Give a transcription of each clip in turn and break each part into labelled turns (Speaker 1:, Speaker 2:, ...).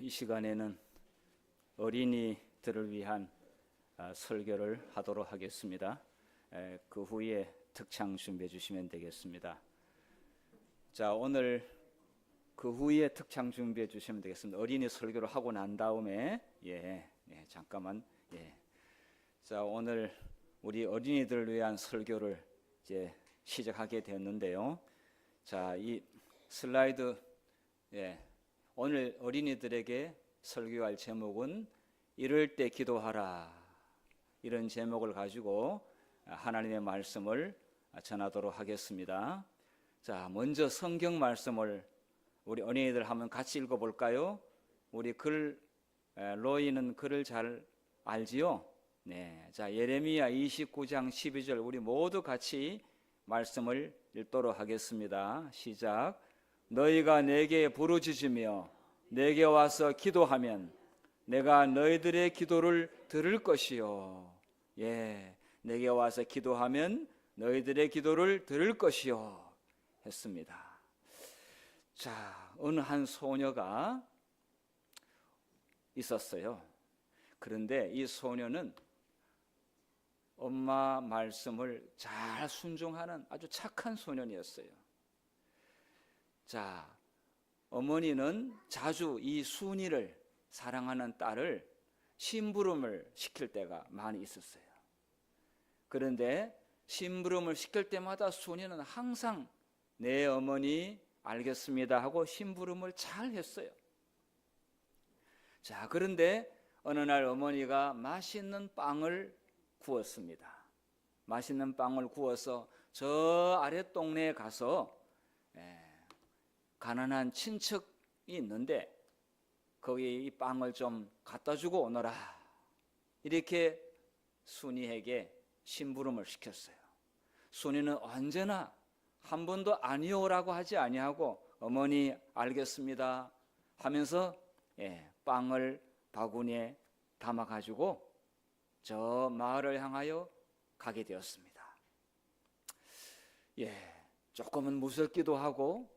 Speaker 1: 이 시간에는 어린이들을 위한 설교를 하도록 하겠습니다. 그 후에 특창 준비해 주시면 되겠습니다. 자, 오늘 그 후에 특창 준비해 주시면 되겠습니다. 어린이 설교를 하고 난 다음에 잠깐만. 자, 오늘 우리 어린이들을 위한 설교를 이제 시작하게 되었는데요. 자, 이 슬라이드 오늘 어린이들에게 설교할 제목은 이럴 때 기도하라, 이런 제목을 가지고 하나님의 말씀을 전하도록 하겠습니다. 자, 먼저 성경 말씀을 우리 어린이들 한번 같이 읽어볼까요? 우리 로이는 글을 잘 알지요? 네, 자, 예레미야 29장 12절 우리 모두 같이 말씀을 읽도록 하겠습니다. 시작. 너희가 내게 부르짖으며 내게 와서 기도하면 내가 너희들의 기도를 들을 것이요. 내게 와서 기도하면 너희들의 기도를 들을 것이요 했습니다. 자, 어느 한 소녀가 있었어요. 그런데 이 소녀는 엄마 말씀을 잘 순종하는 아주 착한 소년이었어요. 자, 어머니는 자주 이 순이를 사랑하는 딸을 심부름을 시킬 때가 많이 있었어요. 그런데 심부름을 시킬 때마다 순이는 항상 네 어머니 알겠습니다 하고 심부름을 잘 했어요. 자, 그런데 어느 날 어머니가 맛있는 빵을 구웠습니다. 맛있는 빵을 구워서 저 아래 동네에 가서 가난한 친척이 있는데 거기 이 빵을 좀 갖다 주고 오너라, 이렇게 순이에게 심부름을 시켰어요. 순이는 언제나 한 번도 아니오라고 하지 아니하고 어머니 알겠습니다 하면서 빵을 바구니에 담아가지고 저 마을을 향하여 가게 되었습니다. 조금은 무섭기도 하고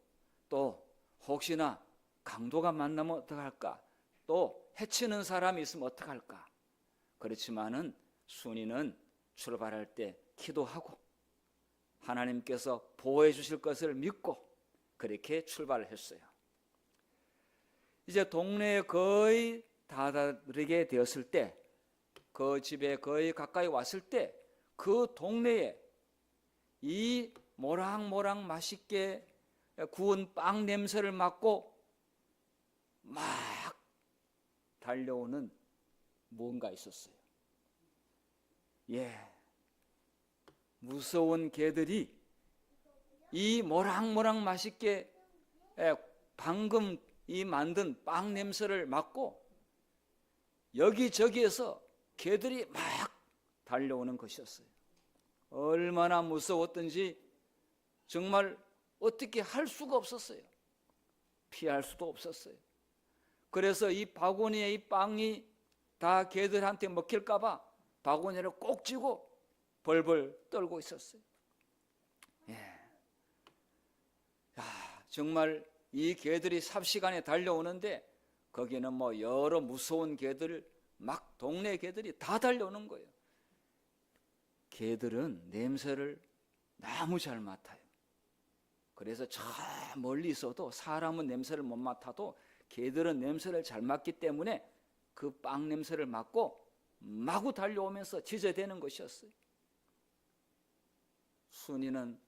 Speaker 1: 또 혹시나 강도가 만나면 어떡할까, 또 해치는 사람이 있으면 어떡할까. 그렇지만은 순이는 출발할 때 기도하고 하나님께서 보호해 주실 것을 믿고 그렇게 출발을 했어요. 이제 동네에 거의 다다르게 되었을 때, 그 집에 거의 가까이 왔을 때 그 동네에 이 모락모락 맛있게 구운 빵 냄새를 맡고 막 달려오는 뭔가 있었어요. 무서운 개들이 이 모락모락 맛있게 방금 이 만든 빵 냄새를 맡고 여기저기에서 개들이 막 달려오는 것이었어요. 얼마나 무서웠던지 정말 어떻게 할 수가 없었어요. 피할 수도 없었어요. 그래서 이 바구니에 이 빵이 다 개들한테 먹힐까 봐 바구니를 꼭 쥐고 벌벌 떨고 있었어요. 정말 이 개들이 삽시간에 달려오는데 거기는 뭐 여러 무서운 개들, 막 동네 개들이 다 달려오는 거예요. 개들은 냄새를 너무 잘 맡아요. 그래서 저 멀리 있어도 사람은 냄새를 못 맡아도 개들은 냄새를 잘 맡기 때문에 그 빵 냄새를 맡고 마구 달려오면서 지저대는 것이었어요. 순이는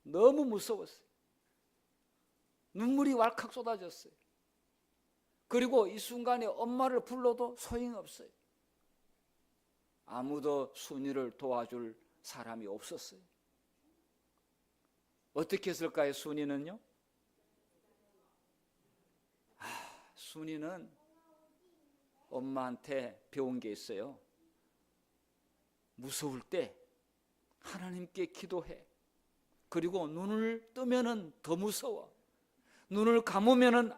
Speaker 1: 너무 무서웠어요. 눈물이 왈칵 쏟아졌어요. 그리고 이 순간에 엄마를 불러도 소용없어요. 아무도 순이를 도와줄 사람이 없었어요. 어떻게 했을까요? 순이는요? 순이는 엄마한테 배운 게 있어요. 무서울 때 하나님께 기도해. 그리고 눈을 뜨면은 더 무서워. 눈을 감으면은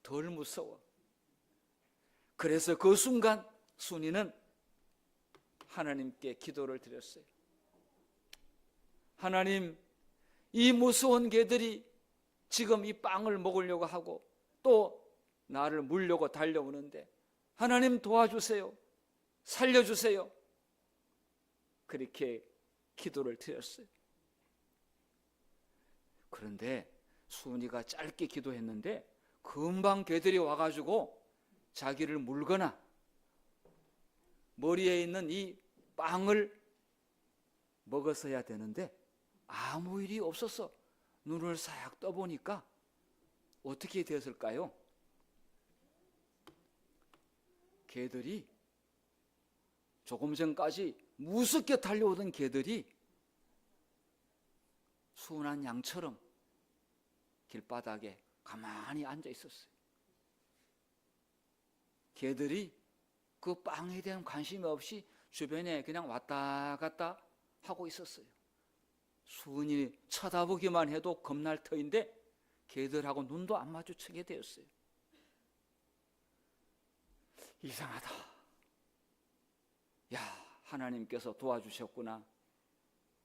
Speaker 1: 덜 무서워. 그래서 그 순간 순이는 하나님께 기도를 드렸어요. 하나님, 이 무서운 개들이 지금 이 빵을 먹으려고 하고 또 나를 물려고 달려오는데 하나님 도와주세요. 살려주세요. 그렇게 기도를 드렸어요. 그런데 순이가 짧게 기도했는데 금방 개들이 와가지고 자기를 물거나 머리에 있는 이 빵을 먹었어야 되는데 아무 일이 없었어. 눈을 싹 떠보니까 어떻게 되었을까요? 개들이 조금 전까지 무섭게 달려오던 개들이 순한 양처럼 길바닥에 가만히 앉아 있었어요. 개들이 그 빵에 대한 관심이 없이 주변에 그냥 왔다 갔다 하고 있었어요. 순이 쳐다보기만 해도 겁날 터인데 개들하고 눈도 안 마주치게 되었어요. 이상하다. 야, 하나님께서 도와주셨구나.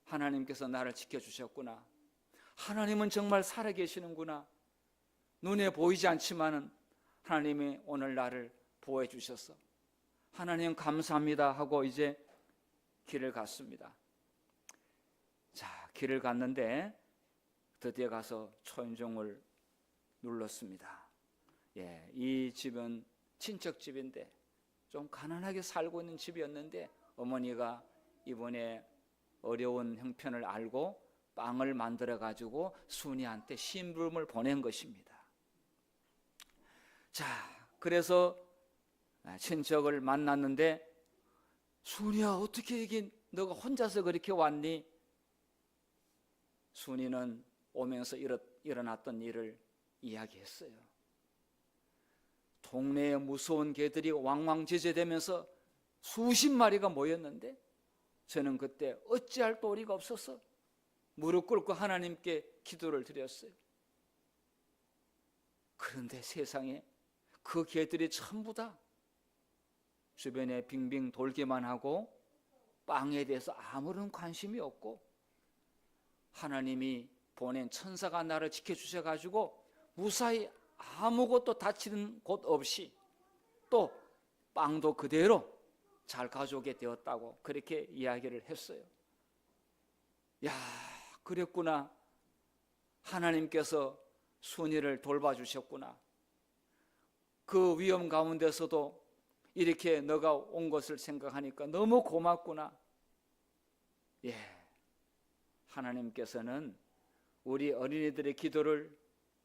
Speaker 1: 하나님께서 나를 지켜주셨구나. 하나님은 정말 살아계시는구나. 눈에 보이지 않지만은 하나님이 오늘 나를 보호해 주셔서 하나님 감사합니다 하고 이제 길을 갔습니다. 자, 길을 갔는데 드디어 가서 초인종을 눌렀습니다. 예, 이 집은 친척집인데 좀 가난하게 살고 있는 집이었는데 어머니가 이번에 어려운 형편을 알고 빵을 만들어 가지고 순이한테 심부름을 보낸 것입니다. 자, 그래서 친척을 만났는데 순이야, 어떻게 이게 너가 혼자서 그렇게 왔니? 순이는 오면서 일어났던 일을 이야기했어요. 동네에 무서운 개들이 왕왕제재되면서 수십 마리가 모였는데 저는 그때 어찌할 도리가 없어서 무릎 꿇고 하나님께 기도를 드렸어요. 그런데 세상에 그 개들이 전부 다 주변에 빙빙 돌기만 하고 빵에 대해서 아무런 관심이 없고 하나님이 보낸 천사가 나를 지켜주셔가지고 무사히 아무것도 다치는 곳 없이 또 빵도 그대로 잘 가져오게 되었다고 그렇게 이야기를 했어요. 야, 그랬구나. 하나님께서 순이를 돌봐주셨구나. 그 위험 가운데서도 이렇게 너가 온 것을 생각하니까 너무 고맙구나. 예, 하나님께서는 우리 어린이들의 기도를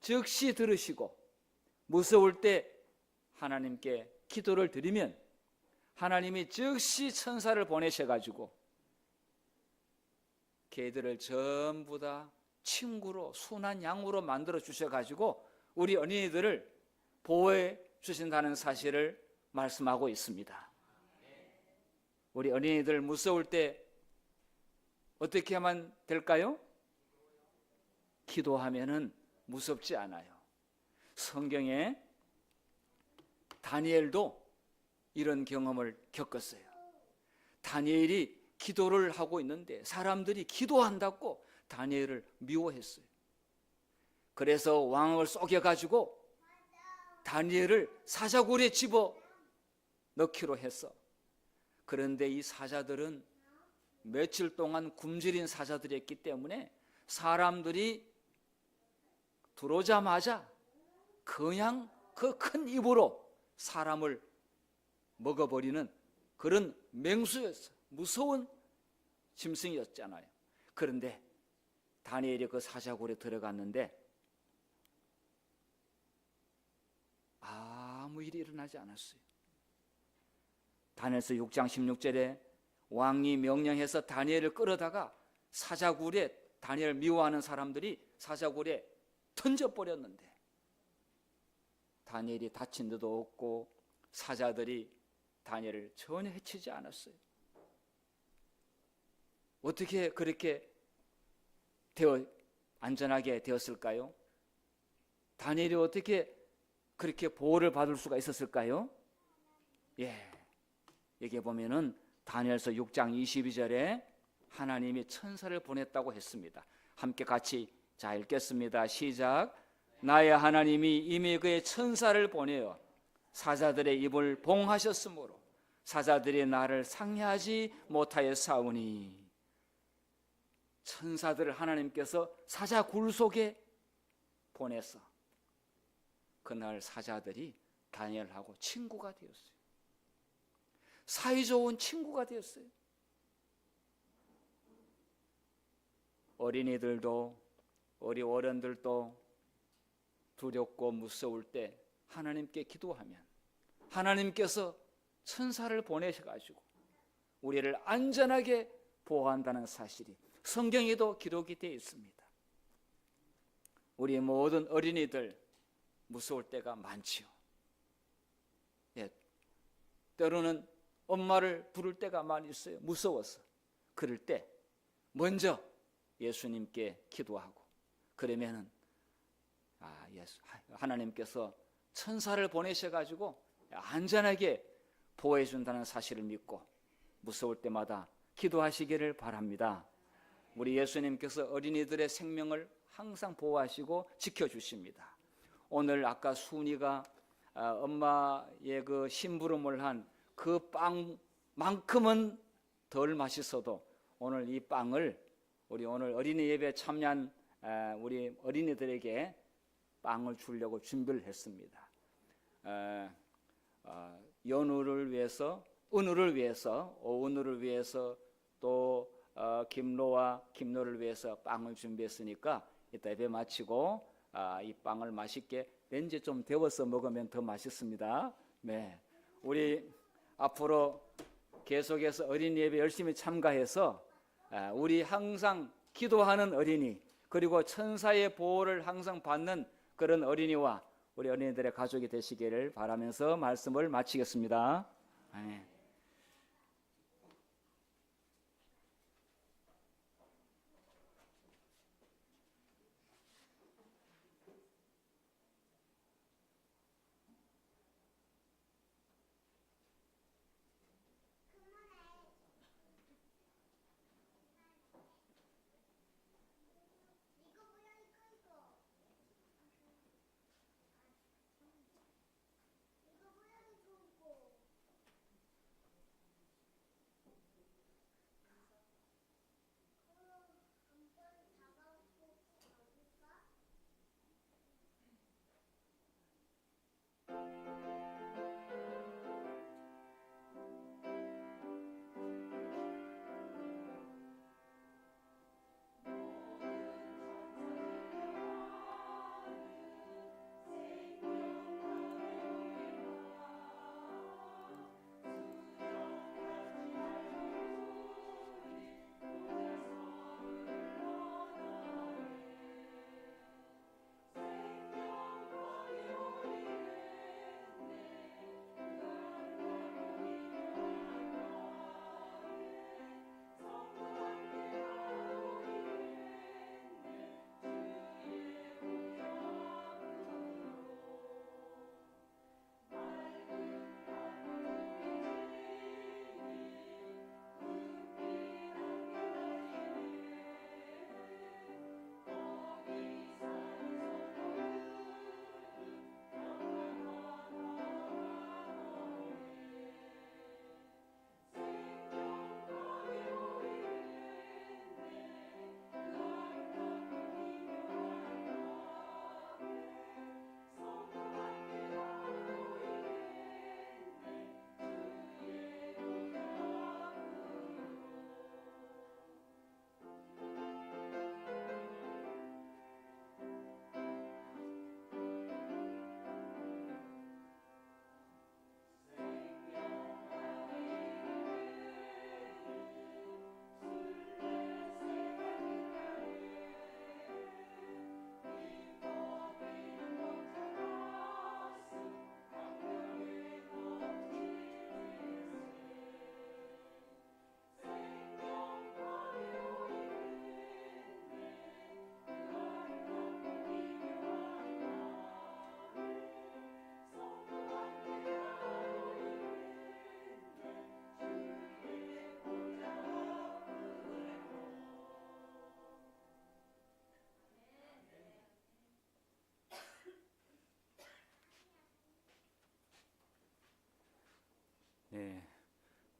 Speaker 1: 즉시 들으시고 무서울 때 하나님께 기도를 드리면 하나님이 즉시 천사를 보내셔가지고 개들을 전부 다 친구로 순한 양으로 만들어 주셔가지고 우리 어린이들을 보호해 주신다는 사실을 말씀하고 있습니다. 우리 어린이들 무서울 때 어떻게 하면 될까요? 기도하면은 무섭지 않아요. 성경에 다니엘도 이런 경험을 겪었어요. 다니엘이 기도를 하고 있는데 사람들이 기도한다고 다니엘을 미워했어요. 그래서 왕을 속여가지고 다니엘을 사자굴에 집어 넣기로 했어. 그런데 이 사자들은 며칠 동안 굶주린 사자들이었기 때문에 사람들이 들어오자마자 그냥 그 큰 입으로 사람을 먹어버리는 그런 맹수였어. 무서운 짐승이었잖아요. 그런데 다니엘이 그 사자굴에 들어갔는데 아무 일이 일어나지 않았어요. 다니엘서 6장 16절에 왕이 명령해서 다니엘을 끌어다가 사자굴에 다니엘을 미워하는 사람들이 사자굴에 던져버렸는데 다니엘이 다친 데도 없고 사자들이 다니엘을 전혀 해치지 않았어요. 어떻게 그렇게 안전하게 되었을까요? 다니엘이 어떻게 그렇게 보호를 받을 수가 있었을까요? 예, 여기 보면은 다니엘서 6장 22절에 하나님이 천사를 보냈다고 했습니다. 함께 같이 자 읽겠습니다. 시작. 나의 하나님이 이미 그의 천사를 보내어 사자들의 입을 봉하셨으므로 사자들이 나를 상해하지 못하였사오니. 천사들을 하나님께서 사자 굴 속에 보내서 그날 사자들이 다니엘하고 친구가 되었어요. 사이좋은 친구가 되었어요. 어린이들도 우리 어른들도 두렵고 무서울 때 하나님께 기도하면 하나님께서 천사를 보내셔가지고 우리를 안전하게 보호한다는 사실이 성경에도 기록이 되어 있습니다. 우리 모든 어린이들 무서울 때가 많지요. 예, 때로는 엄마를 부를 때가 많이 있어요. 무서워서. 그럴 때 먼저 예수님께 기도하고 그러면은 하나님께서 천사를 보내셔가지고 안전하게 보호해 준다는 사실을 믿고 무서울 때마다 기도하시기를 바랍니다. 우리 예수님께서 어린이들의 생명을 항상 보호하시고 지켜주십니다. 오늘 아까 순이가 엄마의 그 심부름을 한 그 빵만큼은 덜 맛있어도 오늘 이 빵을 우리 오늘 어린이 예배에 참여한 우리 어린이들에게 빵을 주려고 준비를 했습니다. 연우를 위해서, 은우를 위해서, 오은우를 위해서 또 김로와 김노를 위해서 빵을 준비했으니까 이따 예배 마치고 이 빵을 맛있게 렌즈에 좀 데워서 먹으면 더 맛있습니다. 네, 우리 앞으로 계속해서 어린이 예배 열심히 참가해서 우리 항상 기도하는 어린이 그리고 천사의 보호를 항상 받는 그런 어린이와 우리 어린이들의 가족이 되시기를 바라면서 말씀을 마치겠습니다. 아멘.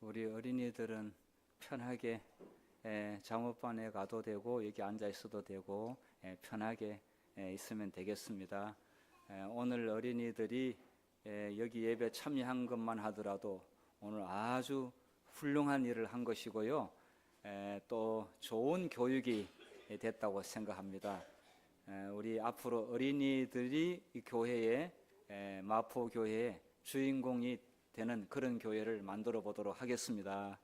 Speaker 1: 우리 어린이들은 편하게 잠옷반에 가도 되고 여기 앉아 있어도 되고 편하게 있으면 되겠습니다. 오늘 어린이들이 여기 예배 참여한 것만 하더라도 오늘 아주 훌륭한 일을 한 것이고요. 또 좋은 교육이 됐다고 생각합니다. 우리 앞으로 어린이들이 이 교회에 마포교회의 주인공이 되는 그런 교회를 만들어 보도록 하겠습니다.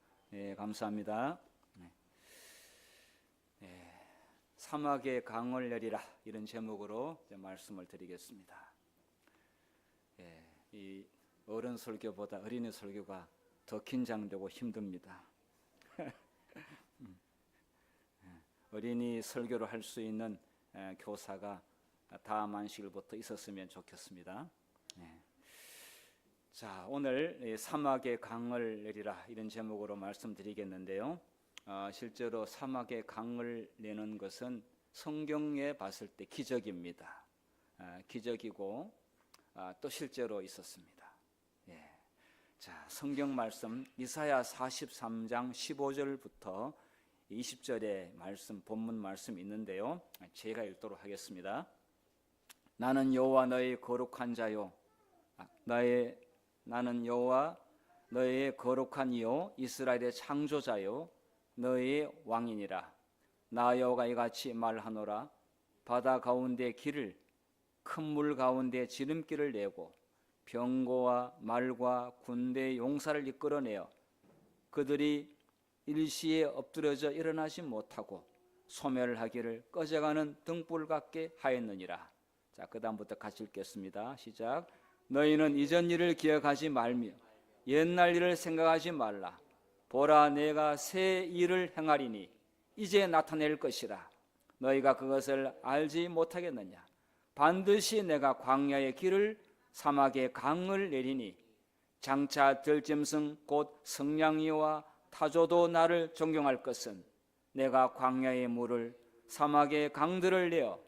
Speaker 1: 감사합니다. 사막의 강을 내리라, 이런 제목으로 말씀을 드리겠습니다. 이 어른 설교보다 어린이 설교가 더 긴장되고 힘듭니다. 어린이 설교를 할 수 있는 교사가 다음 안식일부터 있었으면 좋겠습니다. 자, 오늘 사막의 강을 내리라, 이런 제목으로 말씀드리겠는데요. 실제로 사막의 강을 내는 것은 성경에 봤을 때 기적입니다. 기적이고 또 실제로 있었습니다. 자, 성경 말씀 이사야 43장 15절부터 20절의 말씀, 본문 말씀 있는데요. 제가 읽도록 하겠습니다. 나는 여호와 너의 거룩한 자요, 나는 여호와 너의 거룩한 이요 이스라엘의 창조자요 너의 왕이니라. 나 여호와가 이같이 말하노라. 바다 가운데 길을, 큰 물 가운데 지름길을 내고 병거와 말과 군대의 용사를 이끌어내어 그들이 일시에 엎드려져 일어나지 못하고 소멸하기를 꺼져가는 등불 같게 하였느니라. 자, 그 다음부터 같이 읽겠습니다. 시작. 너희는 이전 일을 기억하지 말며 옛날 일을 생각하지 말라. 보라, 내가 새 일을 행하리니 이제 나타낼 것이라. 너희가 그것을 알지 못하겠느냐. 반드시 내가 광야의 길을, 사막의 강을 내리니 장차 들짐승 곧 성냥이와 타조도 나를 존경할 것은 내가 광야의 물을, 사막의 강들을 내어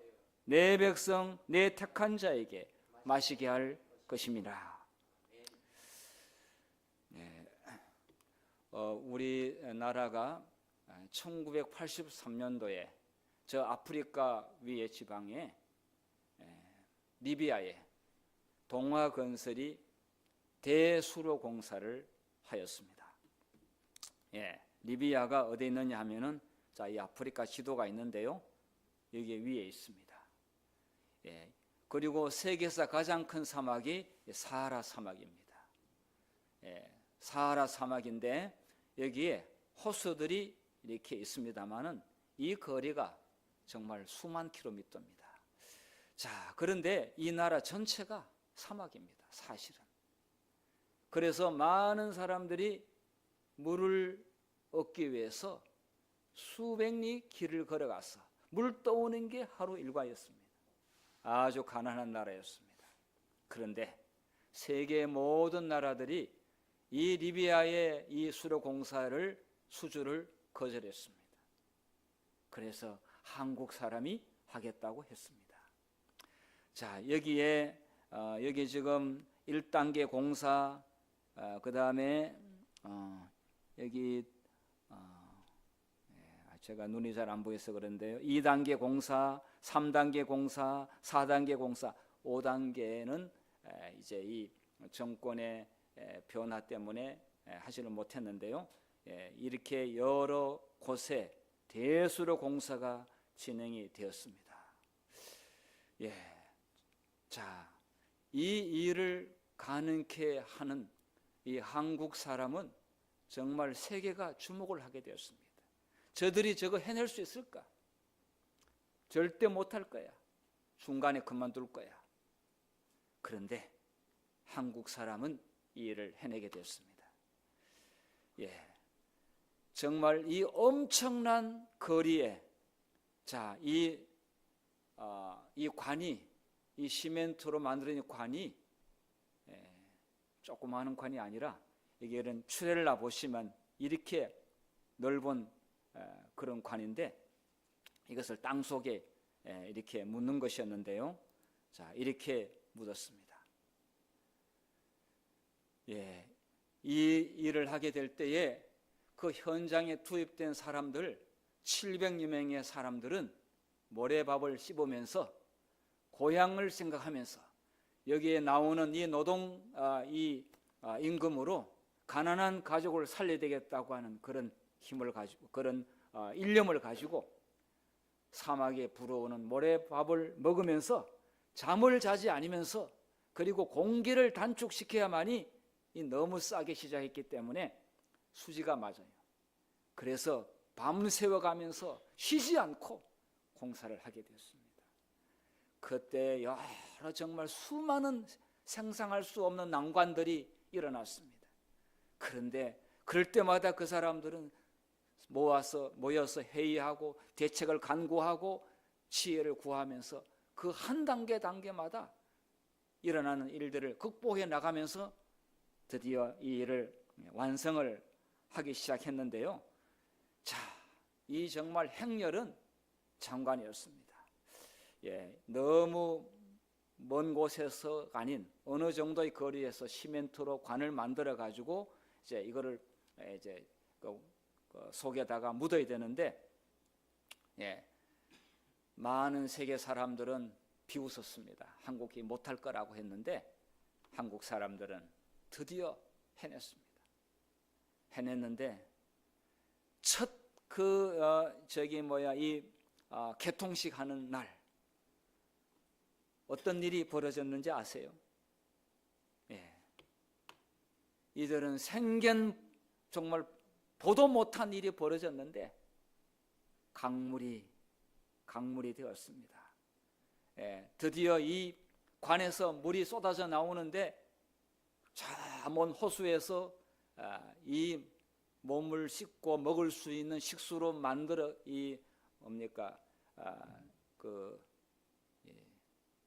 Speaker 1: 내 백성 내 택한 자에게 마시게 할 것입니다. 우리나라가 1983년도에 저 아프리카 위의 지방에 리비아에 동화 건설이 대수로 공사를 하였습니다. 리비아가 어디에 있느냐 하면은, 자, 이 아프리카 지도가 있는데요. 여기 위에 있습니다. 그리고 세계에서 가장 큰 사막이 사하라 사막입니다. 사하라 사막인데 여기에 호수들이 이렇게 있습니다만은 이 거리가 정말 수만 킬로미터입니다. 자, 그런데 이 나라 전체가 사막입니다. 사실은. 그래서 많은 사람들이 물을 얻기 위해서 수백 리 길을 걸어가서 물 떠오는 게 하루 일과였습니다. 아주 가난한 나라였습니다. 그런데 세계 모든 나라들이 이 리비아의 이 수로 공사를 수주를 거절했습니다. 그래서 한국 사람이 하겠다고 했습니다. 자, 여기에 여기 지금 1단계 공사, 그 다음에 여기 제가 눈이 잘 안 보여서 그런데요. 2단계 공사, 3단계 공사, 4단계 공사, 5단계는 이제 이 정권의 변화 때문에 하지를 못했는데요. 이렇게 여러 곳에 대수로 공사가 진행이 되었습니다. 자, 이 일을 가능케 하는 이 한국 사람은 정말 세계가 주목을 하게 되었습니다. 저들이 저거 해낼 수 있을까? 절대 못할 거야. 중간에 그만둘 거야. 그런데 한국 사람은 이 일을 해내게 되었습니다. 정말 이 엄청난 거리에, 자, 이 관이, 이 시멘트로 만들어진 관이 조그마한 관이 아니라, 이게는 트렐라 보시면 이렇게 넓은 그런 관인데 이것을 땅 속에 이렇게 묻는 것이었는데요. 자, 이렇게 묻었습니다. 이 일을 하게 될 때에 그 현장에 투입된 사람들 700여 명의 사람들은 모래밥을 씹으면서 고향을 생각하면서 여기에 나오는 이 노동 임금으로 가난한 가족을 살려야 되겠다고 하는 그런 힘을 가지고, 그런 일념을 가지고 사막에 불어오는 모래밥을 먹으면서 잠을 자지 않으면서, 그리고 공기를 단축시켜야만이 너무 싸게 시작했기 때문에 수지가 맞아요. 그래서 밤새워 가면서 쉬지 않고 공사를 하게 됐습니다. 그때 여러 정말 수많은 상상할 수 없는 난관들이 일어났습니다. 그런데 그럴 때마다 그 사람들은 모여서 회의하고 대책을 간구하고 지혜를 구하면서 그 한 단계마다 일어나는 일들을 극복해 나가면서 드디어 이 일을 완성을 하기 시작했는데요. 자, 이 정말 행렬은 장관이었습니다. 너무 먼 곳에서 아닌 어느 정도의 거리에서 시멘트로 관을 만들어 가지고 이거를 속에다가 묻어야 되는데, 많은 세계 사람들은 비웃었습니다. 한국이 못할 거라고 했는데 한국 사람들은 드디어 해냈습니다. 해냈는데 첫 개통식 하는 날 어떤 일이 벌어졌는지 아세요? 이들은 생전 정말 보도 못한 일이 벌어졌는데 강물이 되었습니다. 드디어 이 관에서 물이 쏟아져 나오는데 저 먼 호수에서 이 몸을 씻고 먹을 수 있는 식수로 만들어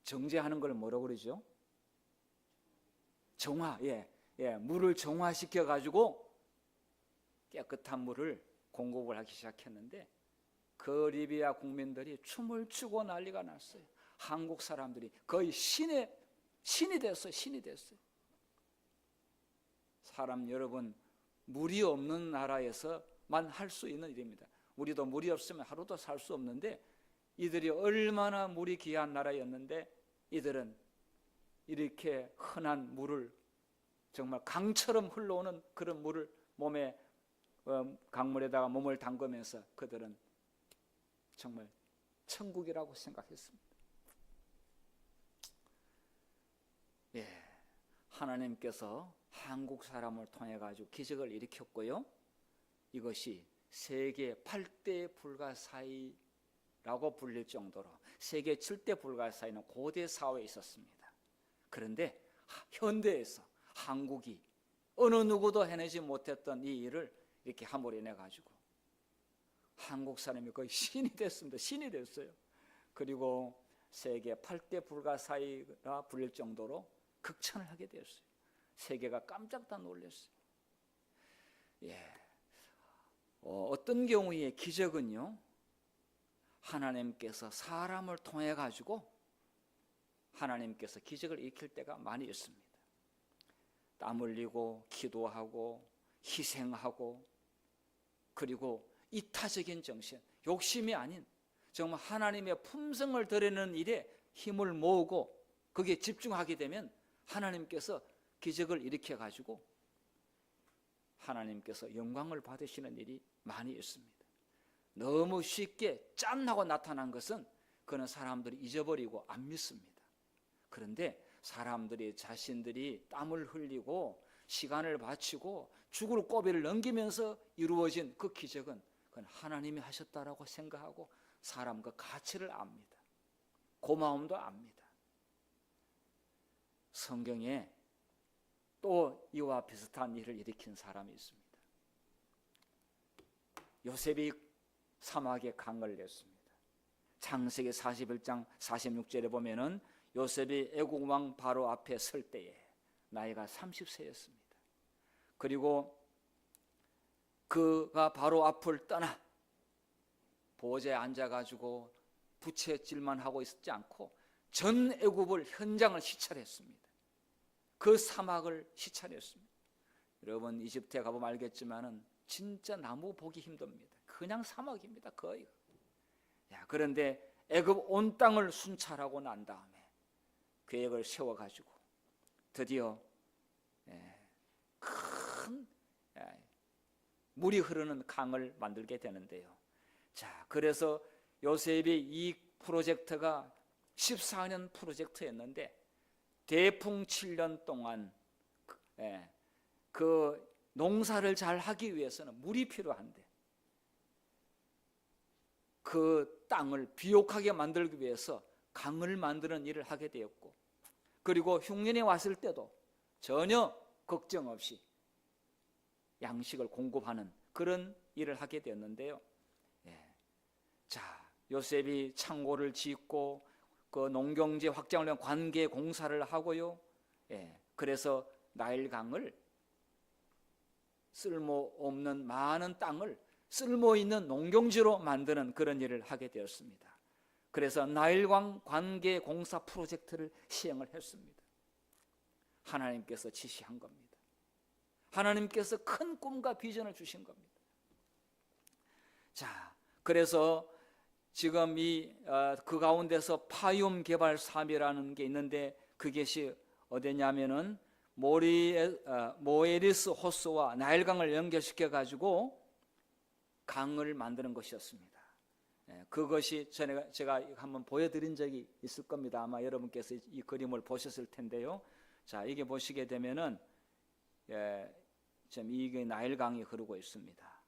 Speaker 1: 정제하는 걸 뭐라고 그러죠? 정화. 물을 정화시켜 가지고 깨끗한 물을 공급을 하기 시작했는데 그 리비아 국민들이 춤을 추고 난리가 났어요. 한국 사람들이 거의 신이 됐어요. 사람 여러분, 물이 없는 나라에서만 할 수 있는 일입니다. 우리도 물이 없으면 하루도 살 수 없는데 이들이 얼마나 물이 귀한 나라였는데 이들은 이렇게 흔한 물을, 정말 강처럼 흘러오는 그런 물을 몸에 강물에다가 몸을 담그면서 그들은 정말 천국이라고 생각했습니다. 하나님께서 한국 사람을 통해 가지고 기적을 일으켰고요. 이것이 세계 8대 불가사의라고 불릴 정도로 세계 7대 불가사의는 고대 사회에 있었습니다. 그런데 현대에서 한국이 어느 누구도 해내지 못했던 이 일을 이렇게 함으로 인해 가지고 한국 사람이 거의 신이 됐습니다. 신이 됐어요. 그리고 세계 8대 불가사의라 불릴 정도로 극찬을 하게 되었어요. 세계가 깜짝 다 놀랐어요. 어떤 경우에 기적은요, 하나님께서 사람을 통해 가지고 하나님께서 기적을 일으킬 때가 많이 있습니다. 땀 흘리고 기도하고 희생하고, 그리고 이타적인 정신, 욕심이 아닌 정말 하나님의 품성을 드리는 일에 힘을 모으고 거기에 집중하게 되면 하나님께서 기적을 일으켜 가지고 하나님께서 영광을 받으시는 일이 많이 있습니다. 너무 쉽게 짠하고 나타난 것은 그는 사람들이 잊어버리고 안 믿습니다. 그런데 사람들이 자신들이 땀을 흘리고 시간을 바치고 죽을 고비를 넘기면서 이루어진 그 기적은 그건 하나님이 하셨다라고 생각하고 사람 그 가치를 압니다. 고마움도 압니다. 성경에 또 이와 비슷한 일을 일으킨 사람이 있습니다. 요셉이 사막에 강을 냈습니다. 창세기 41장 46절에 보면은 요셉이 애국 왕 바로 앞에 설 때에 나이가 30세였습니다. 그리고 그가 바로 앞을 떠나 보좌에 앉아가지고 부채질만 하고 있지 않고 전 애굽을 현장을 시찰했습니다. 그 사막을 시찰했습니다. 여러분 이집트에 가보면 알겠지만은 진짜 나무 보기 힘듭니다. 그냥 사막입니다. 거의. 그런데 애굽 온 땅을 순찰하고 난 다음에 계획을 세워가지고 드디어 큰 물이 흐르는 강을 만들게 되는데요. 자, 그래서 요셉이 이 프로젝트가 14년 프로젝트였는데 대풍 7년 동안 그 농사를 잘 하기 위해서는 물이 필요한데 그 땅을 비옥하게 만들기 위해서 강을 만드는 일을 하게 되었고, 그리고 흉년이 왔을 때도 전혀 걱정 없이 양식을 공급하는 그런 일을 하게 되었는데요. 자, 요셉이 창고를 짓고 그 농경지 확장을 위한 관계 공사를 하고요. 그래서 나일강을 쓸모없는 많은 땅을 쓸모있는 농경지로 만드는 그런 일을 하게 되었습니다. 그래서 나일강 관계 공사 프로젝트를 시행을 했습니다. 하나님께서 지시한 겁니다. 하나님께서 큰 꿈과 비전을 주신 겁니다. 자, 그래서 지금 그 가운데서 파얰 개발 사업이라는 게 있는데, 그것이 어디냐면은 모에리스 호수와 나일강을 연결시켜 가지고 강을 만드는 것이었습니다. 그것이 제가 한번 보여드린 적이 있을 겁니다. 아마 여러분께서 이 그림을 보셨을 텐데요. 자, 이게 보시게 되면은 지금 이게 나일강이 흐르고 있습니다.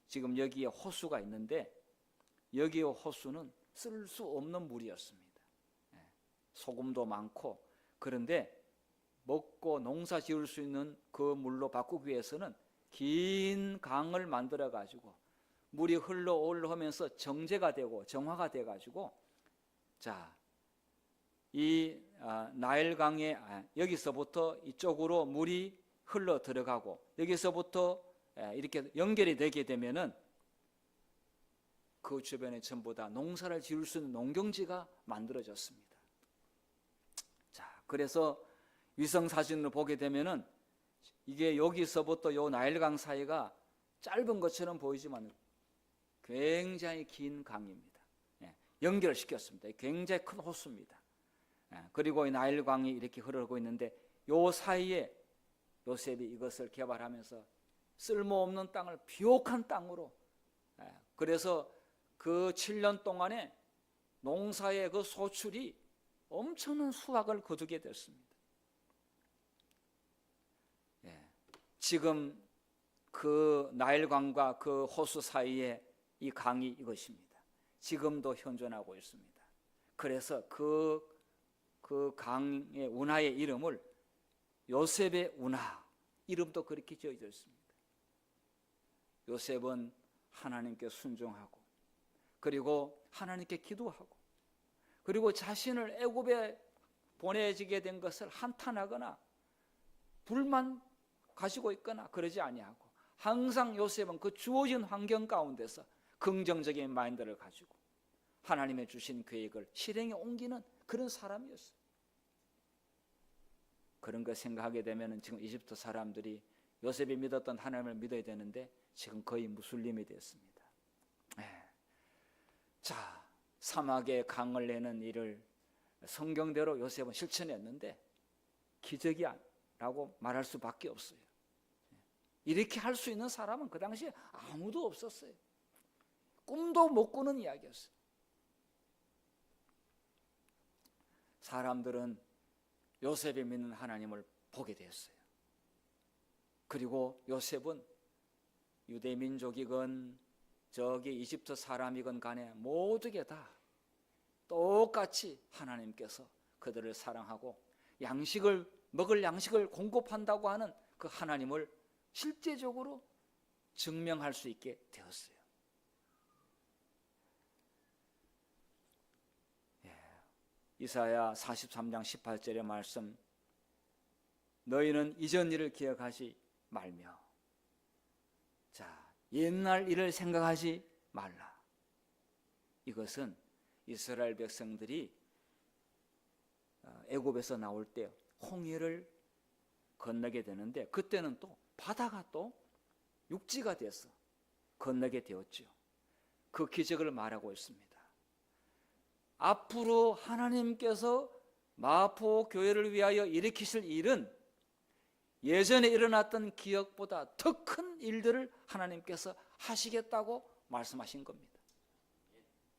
Speaker 1: 지금 여기에 호수가 있는데 여기의 호수는 쓸 수 없는 물이었습니다. 소금도 많고, 그런데 먹고 농사 지을 수 있는 그 물로 바꾸기 위해서는 긴 강을 만들어 가지고 물이 흘러오르면서 정제가 되고 정화가 돼 가지고, 자, 이 나일강에 여기서부터 이쪽으로 물이 흘러 들어가고 여기서부터 이렇게 연결이 되게 되면은 그 주변에 전부 다 농사를 지을 수 있는 농경지가 만들어졌습니다. 자, 그래서 위성 사진을 보게 되면은 이게 여기서부터 요 나일강 사이가 짧은 것처럼 보이지만 굉장히 긴 강입니다. 연결시켰습니다. 굉장히 큰 호수입니다. 그리고 이 나일강이 이렇게 흐르고 있는데 요 사이에 요셉이 이것을 개발하면서 쓸모없는 땅을 비옥한 땅으로, 그래서 그 7년 동안에 농사의 그 소출이 엄청난 수확을 거두게 됐습니다. 지금 그 나일강과 그 호수 사이에 이 강이 이것입니다. 지금도 현존하고 있습니다. 그래서 그 강의 운하의 이름을 요셉의 운하, 이름도 그렇게 지어져 있습니다. 요셉은 하나님께 순종하고, 그리고 하나님께 기도하고, 그리고 자신을 애굽에 보내지게 된 것을 한탄하거나 불만 가지고 있거나 그러지 아니하고, 항상 요셉은 그 주어진 환경 가운데서 긍정적인 마인드를 가지고 하나님의 주신 계획을 실행에 옮기는 그런 사람이었어요. 그런 거 생각하게 되면 지금 이집트 사람들이 요셉이 믿었던 하나님을 믿어야 되는데 지금 거의 무슬림이 됐습니다. 자, 사막에 강을 내는 일을 성경대로 요셉은 실천했는데 기적이라고 말할 수밖에 없어요. 이렇게 할 수 있는 사람은 그 당시에 아무도 없었어요. 꿈도 못 꾸는 이야기였어요. 사람들은 요셉이 믿는 하나님을 보게 되었어요. 그리고 요셉은 유대민족이건 저기 이집트 사람이건 간에 모두게 다 똑같이 하나님께서 그들을 사랑하고 먹을 양식을 공급한다고 하는 그 하나님을 실제적으로 증명할 수 있게 되었어요. 이사야 43장 18절의 말씀, 너희는 이전 일을 기억하지 말며, 자, 옛날 일을 생각하지 말라. 이것은 이스라엘 백성들이 애굽에서 나올 때 홍해를 건너게 되는데, 그때는 또 바다가 또 육지가 돼서 건너게 되었지요. 그 기적을 말하고 있습니다. 앞으로 하나님께서 마포 교회를 위하여 일으키실 일은 예전에 일어났던 기억보다 더 큰 일들을 하나님께서 하시겠다고 말씀하신 겁니다.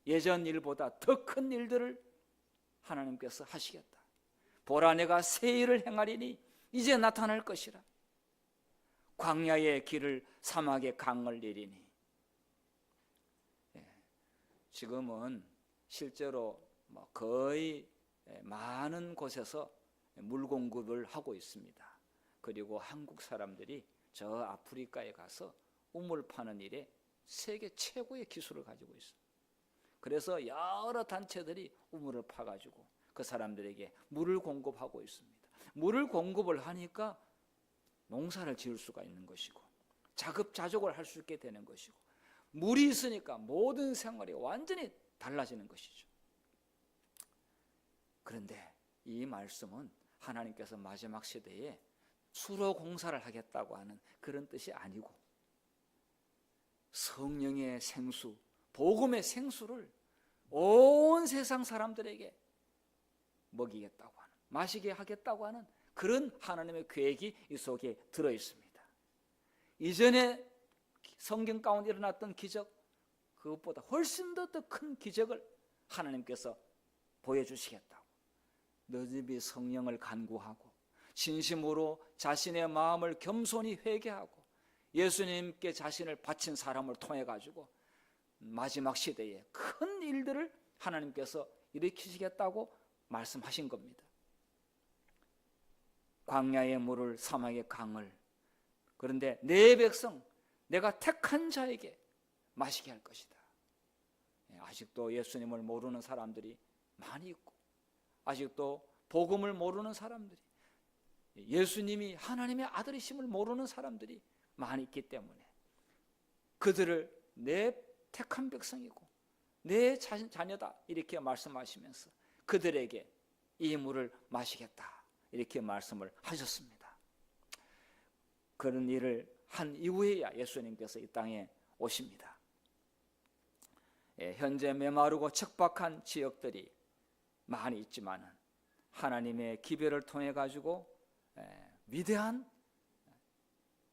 Speaker 1: 예전 일보다 더 큰 일들을 하나님께서 하시겠다. 보라, 내가 새 일을 행하리니 이제 나타날 것이라. 광야의 길을 사막의 강을 내리니. 지금은 실제로 거의 많은 곳에서 물 공급을 하고 있습니다. 그리고 한국 사람들이 저 아프리카에 가서 우물 파는 일에 세계 최고의 기술을 가지고 있어요. 그래서 여러 단체들이 우물을 파가지고 그 사람들에게 물을 공급하고 있습니다. 물을 공급을 하니까 농사를 지을 수가 있는 것이고 자급자족을 할 수 있게 되는 것이고 물이 있으니까 모든 생활이 완전히 달라지는 것이죠. 그런데 이 말씀은 하나님께서 마지막 시대에 수로 공사를 하겠다고 하는 그런 뜻이 아니고 성령의 생수, 복음의 생수를 온 세상 사람들에게 먹이겠다고 하는, 마시게 하겠다고 하는 그런 하나님의 계획이 이 속에 들어 있습니다. 이전에 성경 가운데 일어났던 기적, 그것보다 훨씬 더 큰 기적을 하나님께서 보여주시겠다고, 너희들이 성령을 간구하고 진심으로 자신의 마음을 겸손히 회개하고 예수님께 자신을 바친 사람을 통해 가지고 마지막 시대에 큰 일들을 하나님께서 일으키시겠다고 말씀하신 겁니다. 광야의 물을, 사막의 강을, 그런데 내 백성, 내가 택한 자에게 마시게 할 것이다. 아직도 예수님을 모르는 사람들이 많이 있고 아직도 복음을 모르는 사람들이, 예수님이 하나님의 아들이심을 모르는 사람들이 많이 있기 때문에 그들을 내 택한 백성이고 내 자녀다 이렇게 말씀하시면서 그들에게 이 물을 마시겠다 이렇게 말씀을 하셨습니다. 그런 일을 한 이후에야 예수님께서 이 땅에 오십니다. 현재 메마르고 척박한 지역들이 많이 있지만 하나님의 기별을 통해 가지고 위대한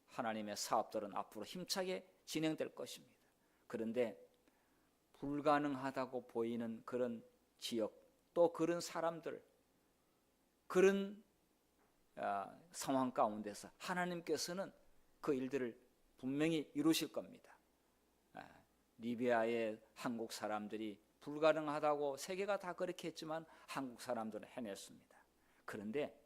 Speaker 1: 하나님의 사업들은 앞으로 힘차게 진행될 것입니다. 그런데 불가능하다고 보이는 그런 지역, 또 그런 사람들, 그런 상황 가운데서 하나님께서는 그 일들을 분명히 이루실 겁니다. 리비아의 한국 사람들이 불가능하다고 세계가 다 그렇게 했지만 한국 사람들은 해냈습니다. 그런데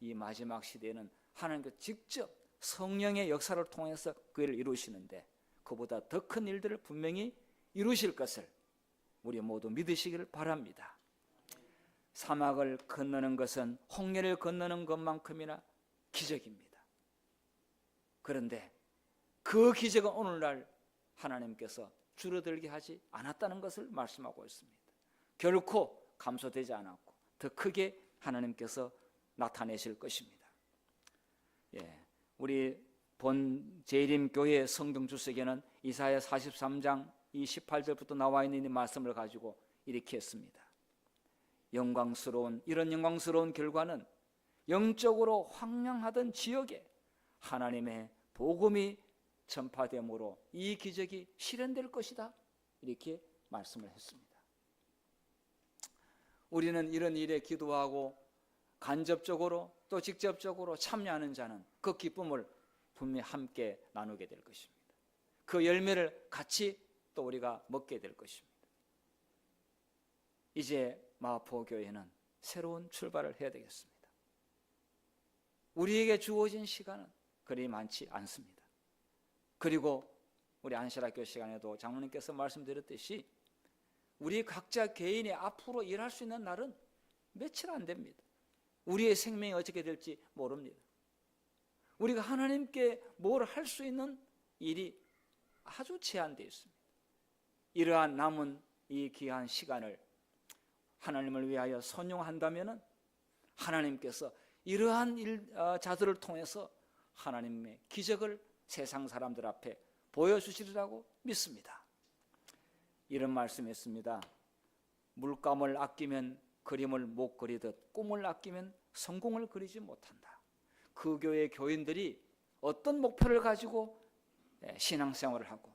Speaker 1: 이 마지막 시대에는 하나님께서 직접 성령의 역사를 통해서 그 일을 이루시는데 그보다 더 큰 일들을 분명히 이루실 것을 우리 모두 믿으시기를 바랍니다. 사막을 건너는 것은 홍해를 건너는 것만큼이나 기적입니다. 그런데 그 기적은 오늘날 하나님께서 줄어들게 하지 않았다는 것을 말씀하고 있습니다. 결코 감소되지 않았고 더 크게 하나님께서 나타내실 것입니다. 우리 본 재림교회 성경 주석에는 이사야 43장 28절부터 나와 있는 이 말씀을 가지고 이렇게 했습니다. 이런 영광스러운 결과는 영적으로 황량하던 지역에 하나님의 복음이 전파됨으로 이 기적이 실현될 것이다 이렇게 말씀을 했습니다. 우리는 이런 일에 기도하고 간접적으로 또 직접적으로 참여하는 자는 그 기쁨을 분명히 함께 나누게 될 것입니다. 그 열매를 같이 또 우리가 먹게 될 것입니다. 이제 마포교회는 새로운 출발을 해야 되겠습니다. 우리에게 주어진 시간은 그리 많지 않습니다. 그리고 우리 안실학교 시간에도 장로님께서 말씀드렸듯이 우리 각자 개인이 앞으로 일할 수 있는 날은 며칠 안 됩니다. 우리의 생명이 어떻게 될지 모릅니다. 우리가 하나님께 뭘 할 수 있는 일이 아주 제한되어 있습니다. 이러한 남은 이 귀한 시간을 하나님을 위하여 선용한다면 하나님께서 이러한 자들을 통해서 하나님의 기적을 세상 사람들 앞에 보여주시리라고 믿습니다. 이런 말씀했습니다. 물감을 아끼면 그림을 못 그리듯 꿈을 아끼면 성공을 그리지 못한다. 그 교회 교인들이 어떤 목표를 가지고 신앙생활을 하고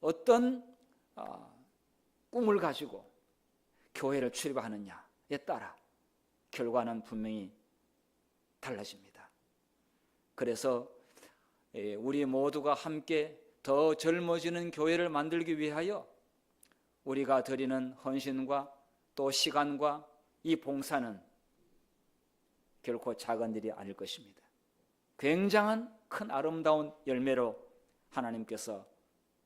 Speaker 1: 어떤 꿈을 가지고 교회를 출입하느냐에 따라 결과는 분명히 달라집니다. 그래서 우리 모두가 함께 더 젊어지는 교회를 만들기 위하여 우리가 드리는 헌신과 또 시간과 이 봉사는 결코 작은 일이 아닐 것입니다. 굉장한 큰 아름다운 열매로 하나님께서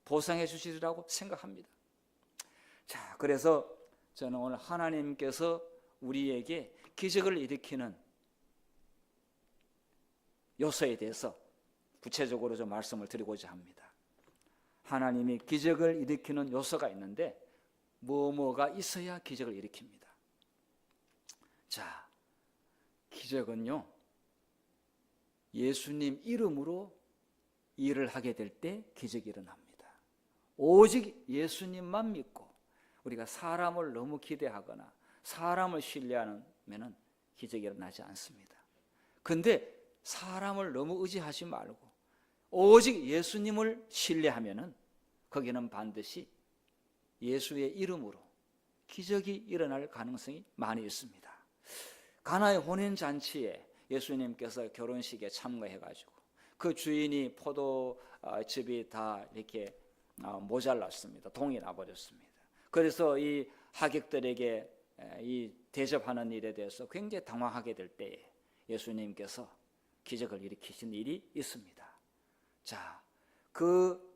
Speaker 1: 보상해 주시리라고 생각합니다. 자, 그래서 저는 오늘 하나님께서 우리에게 기적을 일으키는 요소에 대해서 구체적으로 좀 말씀을 드리고자 합니다. 하나님이 기적을 일으키는 요소가 있는데 뭐가 있어야 기적을 일으킵니다. 자, 기적은요, 예수님 이름으로 일을 하게 될 때 기적이 일어납니다. 오직 예수님만 믿고 우리가 사람을 너무 기대하거나 사람을 신뢰하면 기적이 일어나지 않습니다. 근데 사람을 너무 의지하지 말고 오직 예수님을 신뢰하면 거기는 반드시 예수의 이름으로 기적이 일어날 가능성이 많이 있습니다. 가나의 혼인잔치에 예수님께서 결혼식에 참가해가지고 그 주인이 포도즙이 다 이렇게 모자랐습니다. 동이 나버렸습니다. 그래서 이 하객들에게 이 대접하는 일에 대해서 굉장히 당황하게 될 때에 예수님께서 기적을 일으키신 일이 있습니다. 자, 그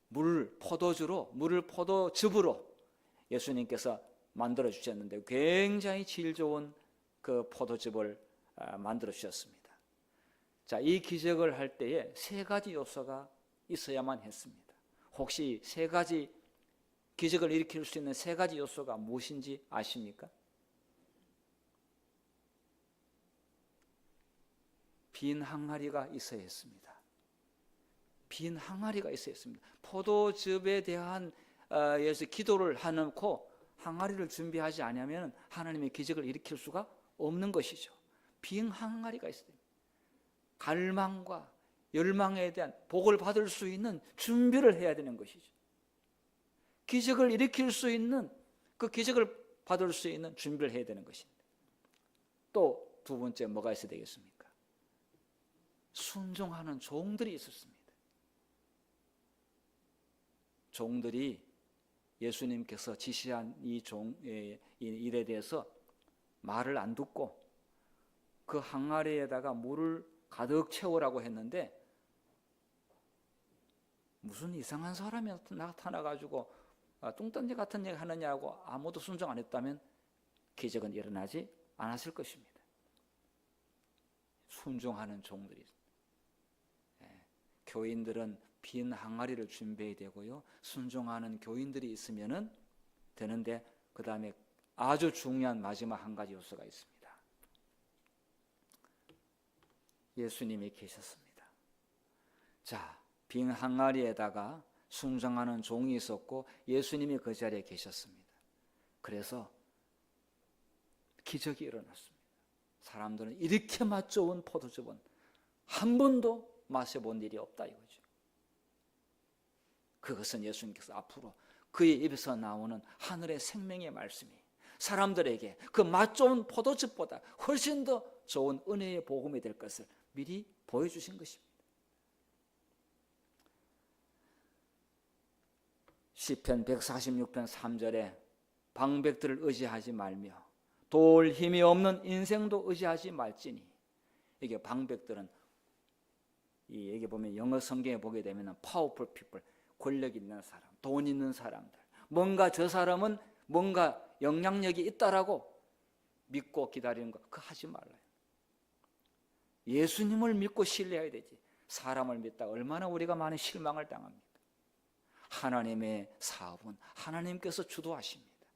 Speaker 1: 물을 포도즙으로 예수님께서 만들어 주셨는데 굉장히 질 좋은 그 포도즙을 만들어 주셨습니다. 자, 이 기적을 할 때에 세 가지 요소가 있어야만 했습니다. 혹시 세 가지 기적을 일으킬 수 있는 세 가지 요소가 무엇인지 아십니까? 빈 항아리가 있어야 했습니다. 빈 항아리가 있어야 했습니다. 포도즙에 대한 기도를 해놓고 항아리를 준비하지 않으면 하나님의 기적을 일으킬 수가 없는 것이죠. 빈 항아리가 있어야 됩니다. 갈망과 열망에 대한 복을 받을 수 있는 준비를 해야 되는 것이죠. 기적을 일으킬 수 있는 그 기적을 받을 수 있는 준비를 해야 되는 것입니다. 또 두 번째 뭐가 있어야 되겠습니까? 순종하는 종들이 있었습니다. 종들이 예수님께서 지시한 이 일에 대해서 말을 안 듣고 그 항아리에다가 물을 가득 채우라고 했는데 무슨 이상한 사람이 나타나가지고 뚱딴지 같은 얘기 하느냐고 아무도 순종 안 했다면 기적은 일어나지 않았을 것입니다. 순종하는 종들이 교인들은 빈 항아리를 준비해야 되고요. 순종하는 교인들이 있으면 되는데 그 다음에 아주 중요한 마지막 한 가지 요소가 있습니다. 예수님이 계셨습니다. 자, 빈 항아리에다가 순종하는 종이 있었고 예수님이 그 자리에 계셨습니다. 그래서 기적이 일어났습니다. 사람들은 이렇게 맛 좋은 포도즙은 한 번도 마셔본 일이 없다 이거죠. 그것은 예수님께서 앞으로 그의 입에서 나오는 하늘의 생명의 말씀이 사람들에게 그 맛 좋은 포도즙보다 훨씬 더 좋은 은혜의 복음이 될 것을 미리 보여주신 것입니다. 시편 146편 3절에 방백들을 의지하지 말며 도울 힘이 없는 인생도 의지하지 말지니, 이게 방백들은 여기 보면 영어 성경에 보게 되면 powerful people, 권력 있는 사람, 돈 있는 사람들, 뭔가 저 사람은 뭔가 영향력이 있다라고 믿고 기다리는 거 그거 하지 말아요. 예수님을 믿고 신뢰해야 되지. 사람을 믿다 얼마나 우리가 많은 실망을 당합니까? 하나님의 사업은 하나님께서 주도하십니다.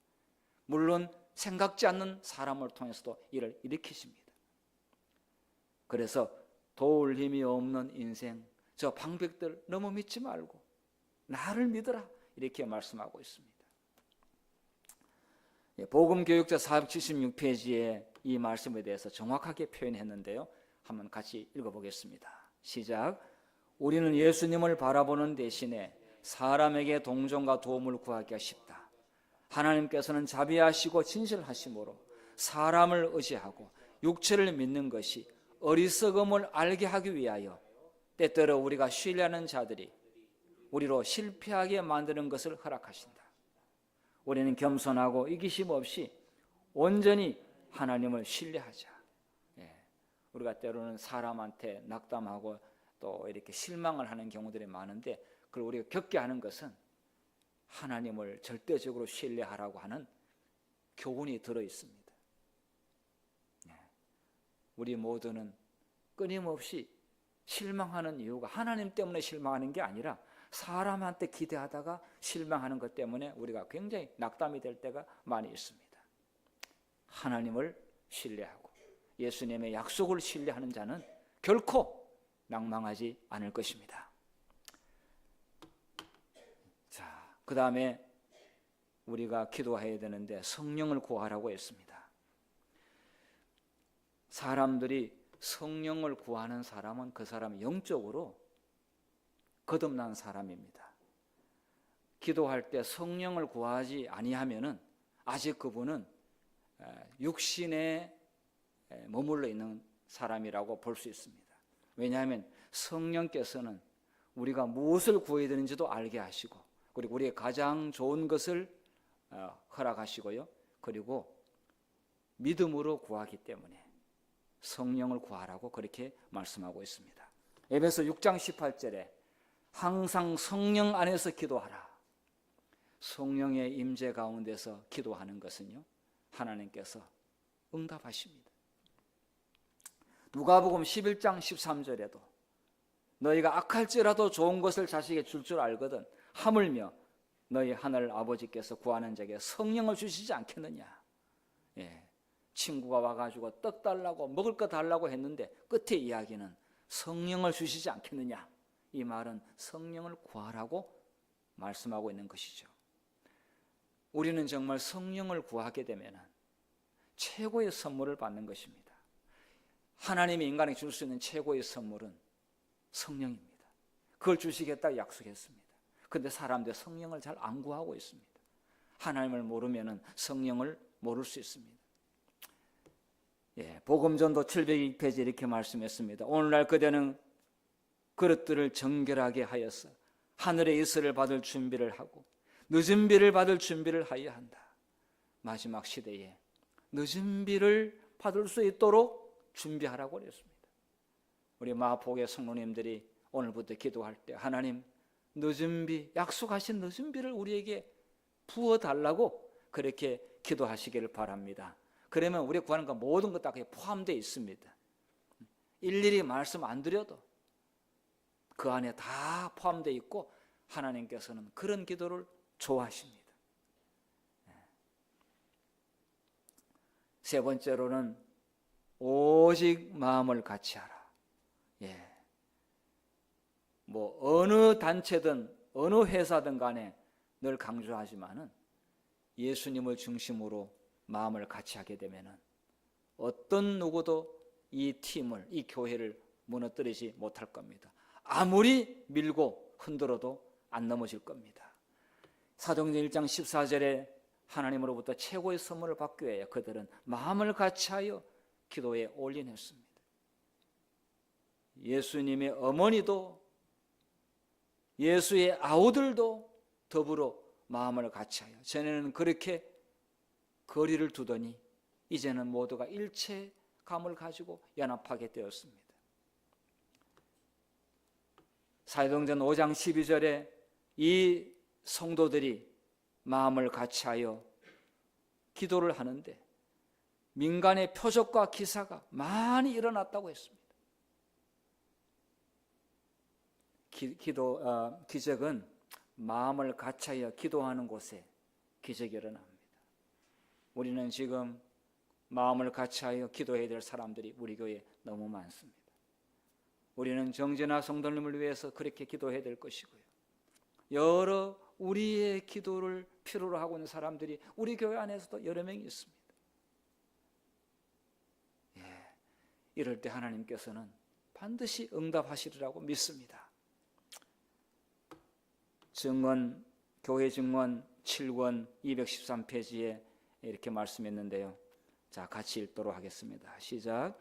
Speaker 1: 물론 생각지 않는 사람을 통해서도 일을 일으키십니다. 그래서 도울 힘이 없는 인생, 저 방백들 너무 믿지 말고 나를 믿어라, 이렇게 말씀하고 있습니다. 복음교육자 476페이지에 이 말씀에 대해서 정확하게 표현했는데요, 한번 같이 읽어보겠습니다. 시작. 우리는 예수님을 바라보는 대신에 사람에게 동정과 도움을 구하기가 쉽다. 하나님께서는 자비하시고 진실하심으로 사람을 의지하고 육체를 믿는 것이 어리석음을 알게 하기 위하여 때때로 우리가 신뢰하는 자들이 우리로 실패하게 만드는 것을 허락하신다. 우리는 겸손하고 이기심 없이 온전히 하나님을 신뢰하자. 우리가 때로는 사람한테 낙담하고 또 이렇게 실망을 하는 경우들이 많은데, 그걸 우리가 겪게 하는 것은 하나님을 절대적으로 신뢰하라고 하는 교훈이 들어 있습니다. 우리 모두는 끊임없이 실망하는 이유가 하나님 때문에 실망하는 게 아니라 사람한테 기대하다가 실망하는 것 때문에 우리가 굉장히 낙담이 될 때가 많이 있습니다. 하나님을 신뢰하고 예수님의 약속을 신뢰하는 자는 결코 낭망하지 않을 것입니다. 자, 그 다음에 우리가 기도해야 되는데 성령을 구하라고 했습니다. 사람들이 성령을 구하는 사람은 그 사람은 영적으로 거듭난 사람입니다. 기도할 때 성령을 구하지 아니하면은 아직 그분은 육신에 머물러 있는 사람이라고 볼 수 있습니다. 왜냐하면 성령께서는 우리가 무엇을 구해야 되는지도 알게 하시고, 그리고 우리의 가장 좋은 것을 허락하시고요, 그리고 믿음으로 구하기 때문에 성령을 구하라고 그렇게 말씀하고 있습니다. 에베소 6장 18절에 항상 성령 안에서 기도하라. 성령의 임재 가운데서 기도하는 것은요, 하나님께서 응답하십니다. 누가복음 11장 13절에도 너희가 악할지라도 좋은 것을 자식에게 줄 줄 알거든 하물며 너희 하늘 아버지께서 구하는 자에게 성령을 주시지 않겠느냐. 친구가 와가지고 떡 달라고 먹을 거 달라고 했는데 끝에 이야기는 성령을 주시지 않겠느냐. 이 말은 성령을 구하라고 말씀하고 있는 것이죠. 우리는 정말 성령을 구하게 되면 최고의 선물을 받는 것입니다. 하나님이 인간에게 줄 수 있는 최고의 선물은 성령입니다. 그걸 주시겠다고 약속했습니다. 그런데 사람들 성령을 잘 안 구하고 있습니다. 하나님을 모르면 성령을 모를 수 있습니다. 복음전도 702페이지 이렇게 말씀했습니다. 오늘날 그대는 그릇들을 정결하게 하여서 하늘의 이슬을 받을 준비를 하고 늦은 비를 받을 준비를 하여야 한다. 마지막 시대에 늦은 비를 받을 수 있도록 준비하라고 그랬습니다. 우리 마포교회 성도님들이 오늘부터 기도할 때 하나님 늦은 비, 약속하신 늦은 비를 우리에게 부어달라고 그렇게 기도하시기를 바랍니다. 그러면 우리 구하는 것 모든 것 다 포함되어 있습니다. 일일이 말씀 안 드려도 그 안에 다 포함되어 있고 하나님께서는 그런 기도를 좋아하십니다. 세 번째로는 오직 마음을 같이 하라. 뭐 어느 단체든 어느 회사든 간에 늘 강조하지만은 예수님을 중심으로 마음을 같이 하게 되면은 어떤 누구도 이 팀을, 이 교회를 무너뜨리지 못할 겁니다. 아무리 밀고 흔들어도 안 넘어질 겁니다. 사도행전 1장 14절에 하나님으로부터 최고의 선물을 받기 위해 그들은 마음을 같이하여 기도에 올인했습니다. 예수님의 어머니도 예수의 아우들도 더불어 마음을 같이하여 전에는 그렇게 거리를 두더니 이제는 모두가 일체감을 가지고 연합하게 되었습니다. 사도행전 5장 12절에 이 성도들이 마음을 같이하여 기도를 하는데 민간의 표적과 기사가 많이 일어났다고 했습니다. 기적은 마음을 같이하여 기도하는 곳에 기적이 일어납니다. 우리는 지금 마음을 같이하여 기도해야 될 사람들이 우리 교회에 너무 많습니다. 우리는 정제나 성도님을 위해서 그렇게 기도해야 될 것이고요. 여러 우리의 기도를 필요로 하고 있는 사람들이 우리 교회 안에서도 여러 명이 있습니다. 이럴 때 하나님께서는 반드시 응답하시리라고 믿습니다. 증언, 교회 증언 7권 213페이지에 이렇게 말씀했는데요. 자, 같이 읽도록 하겠습니다. 시작.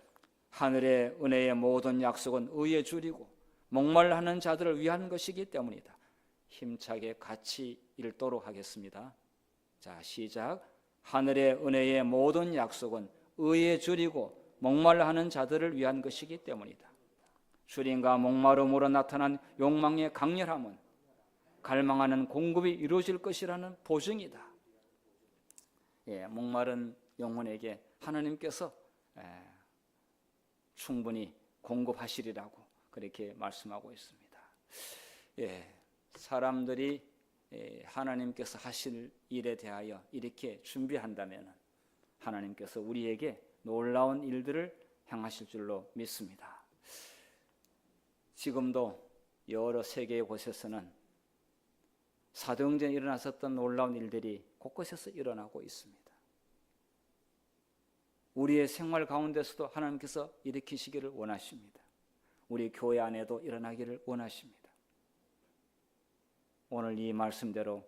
Speaker 1: 하늘의 은혜의 모든 약속은 의에 줄이고 목말라 하는 자들을 위한 것이기 때문이다. 힘차게 같이 읽도록 하겠습니다. 자, 시작. 하늘의 은혜의 모든 약속은 의에 줄이고 목말라 하는 자들을 위한 것이기 때문이다. 줄임과 목마름으로 나타난 욕망의 강렬함은 갈망하는 공급이 이루어질 것이라는 보증이다. 목마른 영혼에게 하나님께서 충분히 공급하시리라고 그렇게 말씀하고 있습니다. 사람들이 하나님께서 하실 일에 대하여 이렇게 준비한다면 하나님께서 우리에게 놀라운 일들을 행하실 줄로 믿습니다. 지금도 여러 세계의 곳에서는 사도행전에 일어났었던 놀라운 일들이 곳곳에서 일어나고 있습니다. 우리의 생활 가운데서도 하나님께서 일으키시기를 원하십니다. 우리 교회 안에도 일어나기를 원하십니다. 오늘 이 말씀대로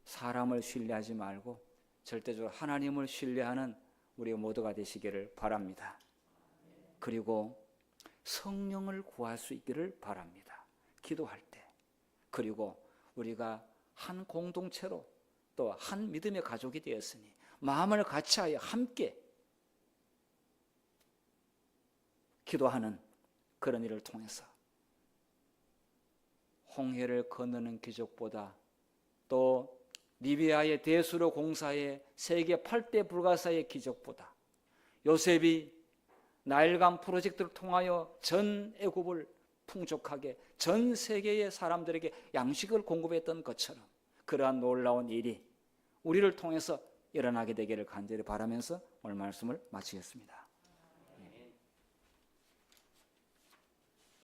Speaker 1: 사람을 신뢰하지 말고 절대적으로 하나님을 신뢰하는 우리 모두가 되시기를 바랍니다. 그리고 성령을 구할 수 있기를 바랍니다. 기도할 때. 그리고 우리가 한 공동체로 또 한 믿음의 가족이 되었으니 마음을 같이하여 함께 기도하는 그런 일을 통해서 홍해를 건너는 기적보다 또 리비아의 대수로 공사의 세계 8대 불가사의 기적보다 요셉이 나일강 프로젝트를 통하여 전 애굽을 풍족하게 전 세계의 사람들에게 양식을 공급했던 것처럼 그러한 놀라운 일이 우리를 통해서 일어나게 되기를 간절히 바라면서 오늘 말씀을 마치겠습니다.